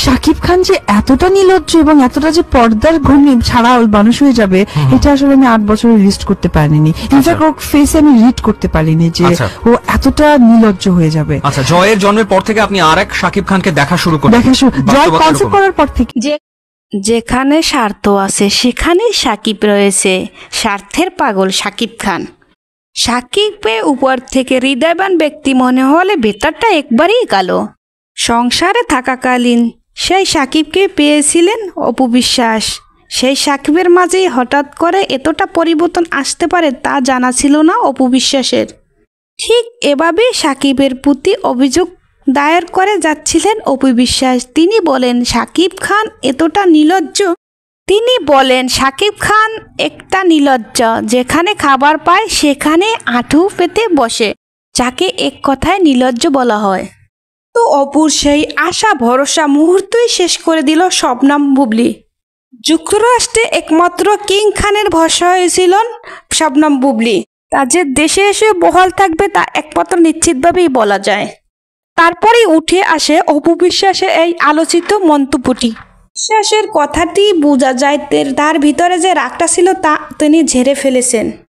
শাকিব খান যে এতটা নির্লজ্জ এবং এতটা যে পর্দার ঘূর্ণি ছাড়া মানুষ হয়ে যাবে, এটা আসলে আমি 8 বছরে রিড করতে পারিনি। ইনফ্যাক্ট ওর ফেসে আমি রিড করতে পারিনি যে ও এতটা নির্লজ্জ হয়ে যাবে। আচ্ছা, জয়ের জন্মের পর থেকে আপনি আরেক শাকিব খানকে দেখা শুরু করেন? জয় কনসেপ্ট করার পর থেকে। যেখানে স্বার্থ আছে সেখানেই সাকিব রয়েছে। স্বার্থের পাগল সাকিব খান। সাকিবের উপর থেকে হৃদয়বান ব্যক্তি মনে হলে ভেতরটা একবারই কালো। সংসারে থাকাকালীন সেই সাকিবকে পেয়েছিলেন অপু বিশ্বাস। সেই সাকিবের মাঝেই হঠাৎ করে এতটা পরিবর্তন আসতে পারে তা জানা ছিল না অপু বিশ্বাসের। ঠিক এভাবেই সাকিবের প্রতি অভিযোগ দায়ের করে যাচ্ছিলেন অপু বিশ্বাস। তিনি বলেন সাকিব খান এতটা নির্লজ্জ। তিনি বলেন সাকিব খান একটা নির্লজ্জ, যেখানে খাবার পায় সেখানে আঁঠু পেতে বসে, যাকে এক কথায় নির্লজ্জ বলা হয়। তো অপুর সেই আশা ভরসা মুহূর্তেই শেষ করে দিল শবনম বুবলী। যুক্তরাষ্ট্রে একমাত্র কিং খানের ভরসা হয়েছিলেন শবনম বুবলী। তাদের দেশে এসে বহাল থাকবে তা একমাত্র নিশ্চিতভাবেই বলা যায়। তারপরেই উঠে আসে অপু বিশ্বাসের এই আলোচিত মন্তব্যটি। বিশ্বাসের কথাটি বোঝা যায় তার ভিতরে যে রাগটা ছিল তা তিনি ঝেড়ে ফেলেছেন।